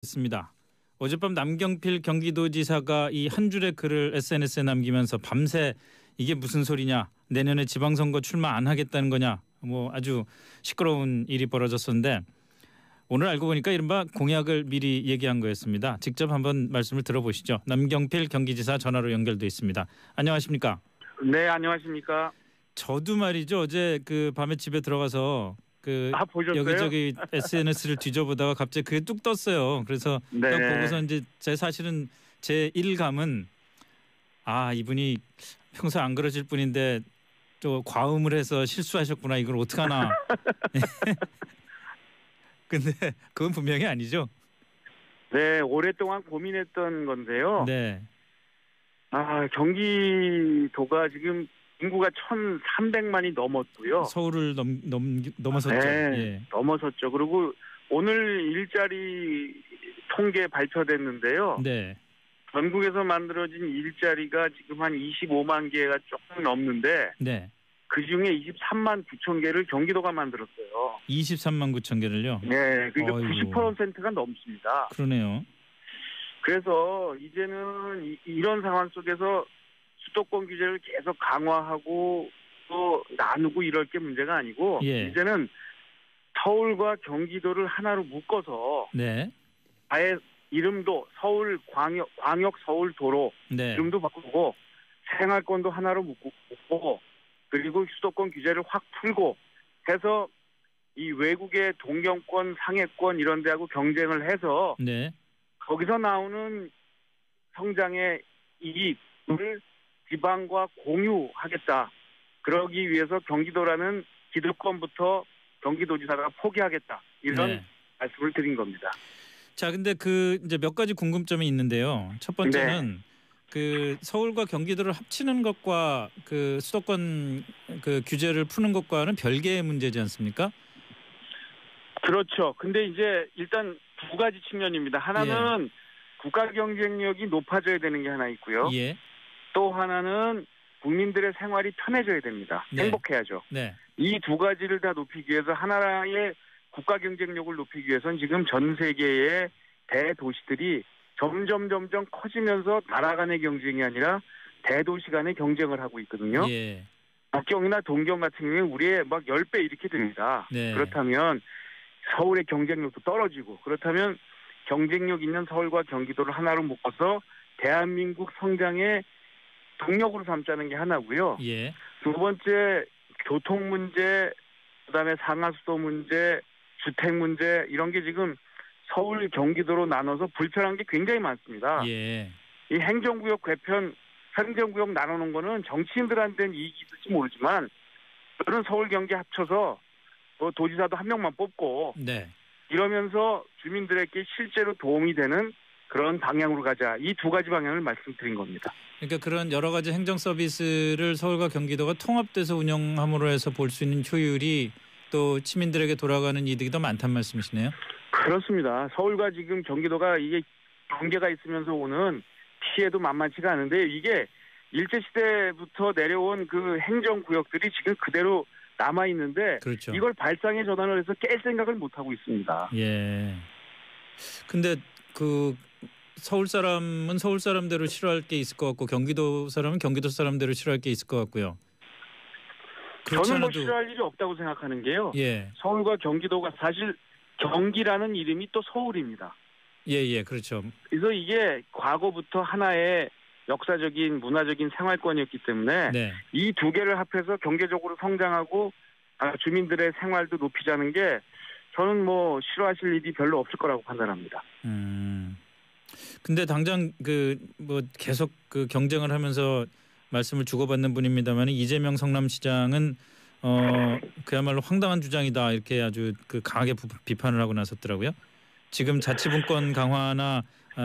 있습니다. 어젯밤 남경필 경기도지사가 이 한 줄의 글을 SNS에 남기면서 밤새 이게 무슨 소리냐, 내년에 지방선거 출마 안 하겠다는 거냐, 뭐 아주 시끄러운 일이 벌어졌었는데 오늘 알고 보니까 이른바 공약을 미리 얘기한 거였습니다. 직접 한번 말씀을 들어보시죠. 남경필 경기지사 전화로 연결돼 있습니다. 안녕하십니까? 네, 안녕하십니까? 저도 말이죠. 어제 그 밤에 집에 들어가서 보셨어요? 여기저기 SNS를 뒤져보다가 갑자기 그게 뚝 떴어요. 그래서 네. 딱 보고서 이제 사실은 제 일감은 이분이 평소에 안 그러실 분인데 또 과음을 해서 실수하셨구나. 이걸 어떡하나. 근데 그건 분명히 아니죠. 네, 오랫동안 고민했던 건데요. 네. 경기도가 지금 인구가 1,300만이 넘었고요. 서울을 넘어섰죠. 네, 예. 넘어섰죠. 그리고 오늘 일자리 통계 발표됐는데요. 네. 전국에서 만들어진 일자리가 지금 한 25만 개가 조금 넘는데 네. 그중에 23만 9천 개를 경기도가 만들었어요. 23만 9천 개를요? 네, 그러니까 어이구. 90%가 넘습니다. 그러네요. 그래서 이제는 이런 상황 속에서 수도권 규제를 계속 강화하고 또 나누고 이럴 게 문제가 아니고 예. 이제는 서울과 경기도를 하나로 묶어서 네. 아예 이름도 서울 광역 서울 도로 네. 이름도 바꾸고 생활권도 하나로 묶고 그리고 수도권 규제를 확 풀고 해서 이 외국의 동경권, 상해권 이런 데하고 경쟁을 해서 네. 거기서 나오는 성장의 이익을 지방과 공유하겠다. 그러기 위해서 경기도라는 기득권부터 경기도지사가 포기하겠다. 이런 네. 말씀을 드린 겁니다. 자, 근데 이제 몇 가지 궁금점이 있는데요. 첫 번째는 그 서울과 경기도를 합치는 것과 그 수도권 그 규제를 푸는 것과는 별개의 문제지 않습니까? 그렇죠. 근데 이제 일단 두 가지 측면입니다. 하나는 국가 경쟁력이 높아져야 되는 게 하나 있고요. 예. 또 하나는 국민들의 생활이 편해져야 됩니다. 네. 행복해야죠. 네. 이 두 가지를 다 높이기 위해서 하나의 국가 경쟁력을 높이기 위해서는 지금 전 세계의 대도시들이 점점 커지면서 나라 간의 경쟁이 아니라 대도시 간의 경쟁을 하고 있거든요. 예. 북경이나 동경 같은 경우에 우리의 막 10배 이렇게 됩니다. 네. 그렇다면 서울의 경쟁력도 떨어지고 그렇다면 경쟁력 있는 서울과 경기도를 하나로 묶어서 대한민국 성장의 동력으로 삼자는 게 하나고요. 예. 두 번째 교통 문제, 그다음에 상하수도 문제, 주택 문제 이런 게 지금 서울 경기도로 나눠서 불편한 게 굉장히 많습니다. 예. 이 행정구역 개편, 행정구역 나누는 거는 정치인들한테는 이익이 있을지 모르지만 저는 서울 경기 합쳐서 도지사도 한 명만 뽑고 네. 이러면서 주민들에게 실제로 도움이 되는 그런 방향으로 가자. 이 두 가지 방향을 말씀드린 겁니다. 그러니까 그런 여러 가지 행정 서비스를 서울과 경기도가 통합돼서 운영함으로 해서 볼 수 있는 효율이 또 시민들에게 돌아가는 이득이 더 많다는 말씀이시네요. 그렇습니다. 서울과 지금 경기도가 이게 경계가 있으면서 오는 피해도 만만치가 않은데 이게 일제시대부터 내려온 그 행정구역들이 지금 그대로 남아있는데 그렇죠. 이걸 발상의 전환을 해서 깰 생각을 못하고 있습니다. 예. 근데 그 서울 사람은 서울 사람대로 싫어할 게 있을 것 같고 경기도 사람은 경기도 사람대로 싫어할 게 있을 것 같고요. 저는 뭐 싫어할 일이 없다고 생각하는 게요. 예. 서울과 경기도가 사실 경기라는 이름이 또 서울입니다. 예, 그렇죠. 그래서 이게 과거부터 하나의 역사적인 문화적인 생활권이었기 때문에 네. 이 두 개를 합해서 경제적으로 성장하고 주민들의 생활도 높이자는 게 저는 뭐 싫어하실 일이 별로 없을 거라고 판단합니다. 근데 당장 뭐 계속 그 경쟁을 하면서 말씀을 주고받는 분입니다만 이재명 성남시장은 그야말로 황당한 주장이다 이렇게 아주 강하게 비판을 하고 나섰더라고요. 지금 자치분권 강화나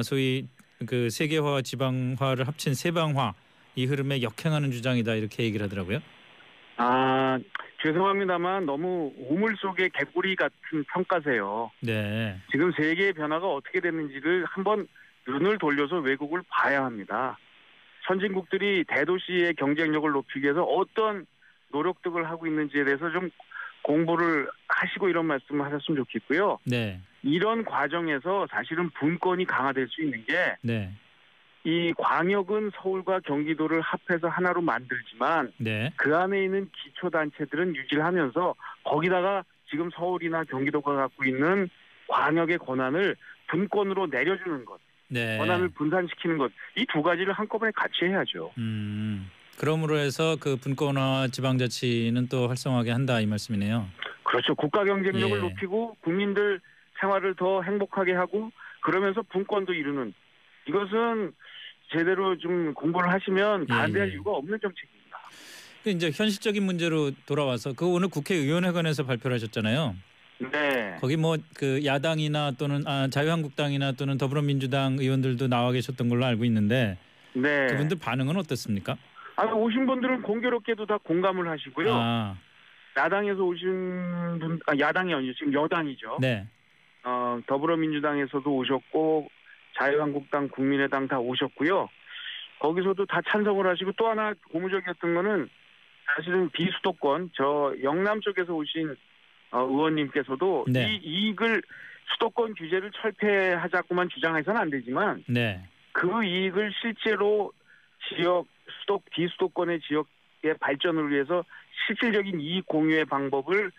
소위 그 세계화와 지방화를 합친 세방화 이 흐름에 역행하는 주장이다 이렇게 얘기를 하더라고요. 죄송합니다만 너무 우물 속의 개구리 같은 평가세요. 네. 지금 세계의 변화가 어떻게 됐는지를 한번 눈을 돌려서 외국을 봐야 합니다. 선진국들이 대도시의 경쟁력을 높이기 위해서 어떤 노력들을 하고 있는지에 대해서 좀 공부를 하시고 이런 말씀을 하셨으면 좋겠고요. 네. 이런 과정에서 사실은 분권이 강화될 수 있는 게 네. 이 광역은 서울과 경기도를 합해서 하나로 만들지만 네. 그 안에 있는 기초단체들은 유지를 하면서 거기다가 지금 서울이나 경기도가 갖고 있는 광역의 권한을 분권으로 내려주는 것, 네. 권한을 분산시키는 것, 이 두 가지를 한꺼번에 같이 해야죠. 그러므로 해서 그 분권화 지방자치는 또 활성화하게 한다 이 말씀이네요. 그렇죠. 국가 경쟁력을 예. 높이고 국민들 생활을 더 행복하게 하고 그러면서 분권도 이루는, 이것은 제대로 좀 공부를 하시면 반대할 예. 이유가 없는 정책입니다. 이제 현실적인 문제로 돌아와서 그 오늘 국회의원회관에서 발표를 하셨잖아요. 네. 거기 뭐 그 야당이나 또는 자유한국당이나 또는 더불어민주당 의원들도 나와 계셨던 걸로 알고 있는데 네. 그분들 반응은 어떻습니까? 오신 분들은 공교롭게도 다 공감을 하시고요. 야당에서 오신 분, 야당이 아니죠. 지금 여당이죠. 네. 더불어민주당에서도 오셨고 자유한국당, 국민의당 다 오셨고요. 거기서도 다 찬성을 하시고 또 하나 고무적이었던 거는 사실은 비수도권 저 영남 쪽에서 오신 의원님께서도 네. 이 이익을 수도권 규제를 철폐하자고만 주장해서는 안 되지만 네. 그 이익을 실제로 지역 비수도권의 지역의 발전을 위해서 실질적인 이익 공유의 방법을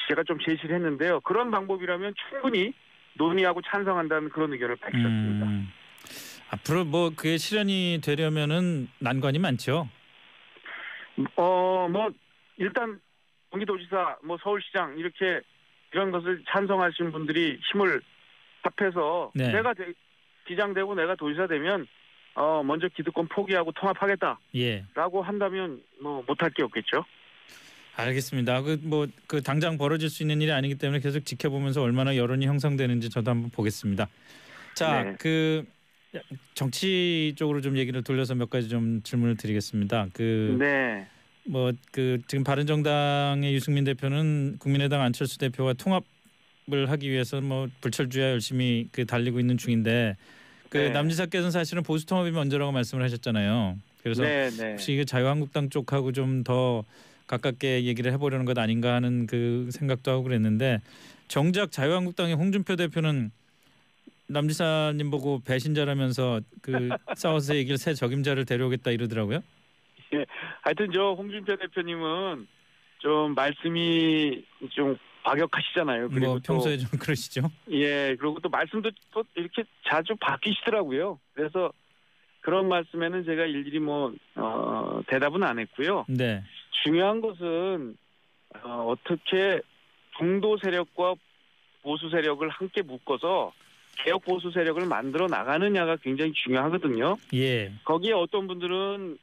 제가 좀 제시를 했는데요. 그런 방법이라면 충분히 논의하고 찬성한다는 그런 의견을 밝혔습니다. 앞으로 뭐 그게 실현이 되려면은 난관이 많죠. 일단 경기도지사, 서울시장 이렇게 이런 것을 찬성하시는 분들이 힘을 합해서 네. 내가 시장되고 내가 도지사 되면 먼저 기득권 포기하고 통합하겠다라고 예. 한다면 못할 게 없겠죠. 알겠습니다. 그 당장 벌어질 수 있는 일이 아니기 때문에 계속 지켜보면서 얼마나 여론이 형성되는지 저도 한번 보겠습니다. 자, 네. 그 정치 쪽으로 좀 얘기를 돌려서 몇 가지 좀 질문을 드리겠습니다. 네. 지금 바른정당의 유승민 대표는 국민의당 안철수 대표와 통합을 하기 위해서 불철주야 열심히 달리고 있는 중인데 네. 남지사께서는 사실은 보수 통합이 먼저라고 말씀을 하셨잖아요. 그래서 네. 혹시 이게 자유한국당 쪽하고 좀 더 가깝게 얘기를 해보려는 것 아닌가 하는 그 생각도 하고 그랬는데 정작 자유한국당의 홍준표 대표는 남지사님 보고 배신자라면서 싸워서 이길 새 적임자를 데려오겠다 이러더라고요. 예, 하여튼 저 홍준표 대표님은 좀 말씀이 좀 과격하시잖아요. 그리고 평소에 좀 그러시죠? 예, 그리고 또 말씀도 또 이렇게 자주 바뀌시더라고요. 그래서 그런 말씀에는 제가 일일이 대답은 안 했고요. 네. 중요한 것은 어떻게 중도 세력과 보수 세력을 함께 묶어서 개혁 보수 세력을 만들어 나가느냐가 굉장히 중요하거든요. 예. 거기에 어떤 분들은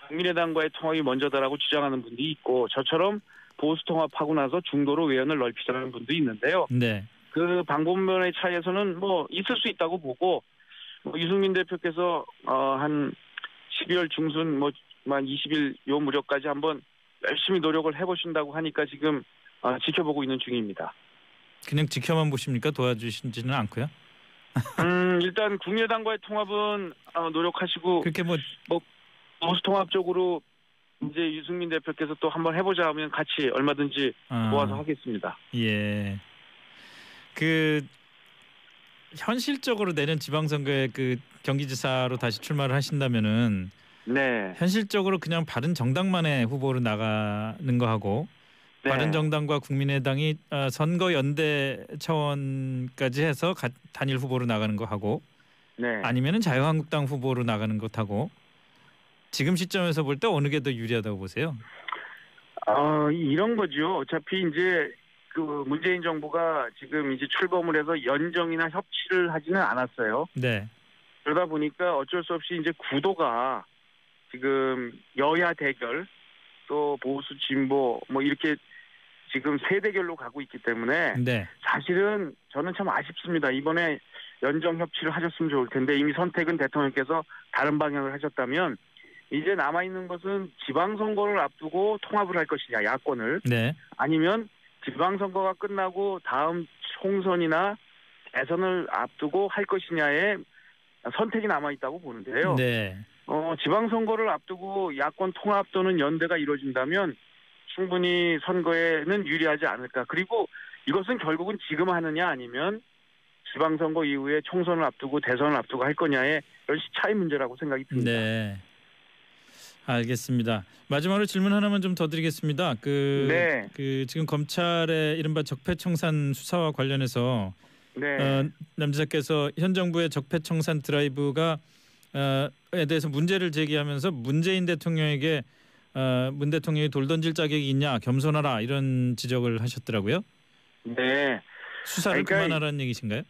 국민의당과의 통합이 먼저다라고 주장하는 분도 있고 저처럼 보수 통합하고 나서 중도로 외연을 넓히자는 분도 있는데요. 네. 그 방법론의 차이에서는 있을 수 있다고 보고 유승민 대표께서 한 12월 중순 20일 요 무렵까지 한번 열심히 노력을 해보신다고 하니까 지금 지켜보고 있는 중입니다. 그냥 지켜만 보십니까? 도와주시지는 않고요? 일단 국민의당과의 통합은 노력하시고 그렇게 보수 통합 쪽으로 이제 유승민 대표께서 또 한번 해보자 하면 같이 얼마든지 도와서 하겠습니다. 예. 현실적으로 내년 지방선거에 경기지사로 다시 출마를 하신다면은 네. 현실적으로 그냥 바른정당만의 후보로 나가는 거하고 네. 바른정당과 국민의당이 선거 연대 차원까지 해서 단일 후보로 나가는 거하고 네. 아니면은 자유한국당 후보로 나가는 것하고 지금 시점에서 볼 때 어느 게 더 유리하다고 보세요? 이런 거죠. 어차피 이제 문재인 정부가 지금 이제 출범을 해서 연정이나 협치를 하지는 않았어요. 네. 그러다 보니까 어쩔 수 없이 이제 구도가 지금 여야 대결 또 보수 진보 이렇게 지금 세 대결로 가고 있기 때문에 네. 사실은 저는 참 아쉽습니다. 이번에 연정 협치를 하셨으면 좋을 텐데 이미 선택은 대통령께서 다른 방향을 하셨다면 이제 남아있는 것은 지방선거를 앞두고 통합을 할 것이냐 야권을 네. 아니면 지방선거가 끝나고 다음 총선이나 대선을 앞두고 할 것이냐의 선택이 남아있다고 보는데요. 네. 지방선거를 앞두고 야권 통합 또는 연대가 이루어진다면 충분히 선거에는 유리하지 않을까. 그리고 이것은 결국은 지금 하느냐 아니면 지방선거 이후에 총선을 앞두고 대선을 앞두고 할 거냐의 이런 시차의 문제라고 생각이 듭니다. 네. 알겠습니다. 마지막으로 질문 하나만 좀 더 드리겠습니다. 네. 지금 검찰의 이른바 적폐청산 수사와 관련해서 네. 남 지사께서 현 정부의 적폐청산 드라이브가 에 대해서 문제를 제기하면서 문재인 대통령에게 문 대통령이 돌 던질 자격이 있냐, 겸손하라 이런 지적을 하셨더라고요. 네. 수사를 그만하라는 얘기신가요?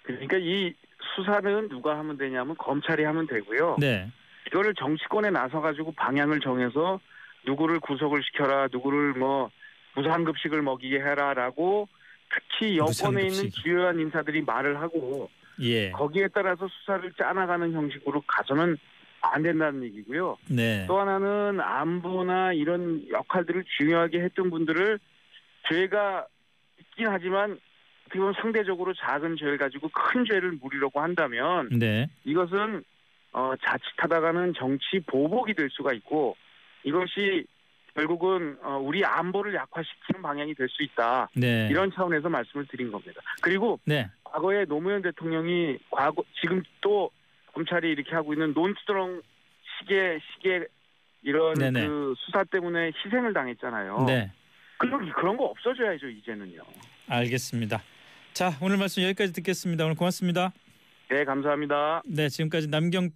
그러니까 이 수사는 누가 하면 되냐면 검찰이 하면 되고요. 네. 이거를 정치권에 나서 가지고 방향을 정해서 누구를 구속을 시켜라, 누구를 뭐 무상급식을 먹이게 해라라고 특히 여권에 있는 주요한 인사들이 말을 하고 예. 거기에 따라서 수사를 짜나가는 형식으로 가서는 안 된다는 얘기고요. 네. 또 하나는 안보나 이런 역할들을 중요하게 했던 분들을 죄가 있긴 하지만 어떻게 보면 상대적으로 작은 죄를 가지고 큰 죄를 물으려고 한다면 네. 이것은 자칫하다가는 정치 보복이 될 수가 있고 이것이 결국은 우리 안보를 약화시키는 방향이 될 수 있다. 네. 이런 차원에서 말씀을 드린 겁니다. 그리고 네. 과거에 노무현 대통령이 지금 또 검찰이 이렇게 하고 있는 논두렁 시계 이런 네네. 그 수사 때문에 희생을 당했잖아요. 네. 그런 거 없어져야죠 이제는요. 알겠습니다. 자, 오늘 말씀 여기까지 듣겠습니다. 오늘 고맙습니다. 네, 감사합니다. 네, 지금까지 남경필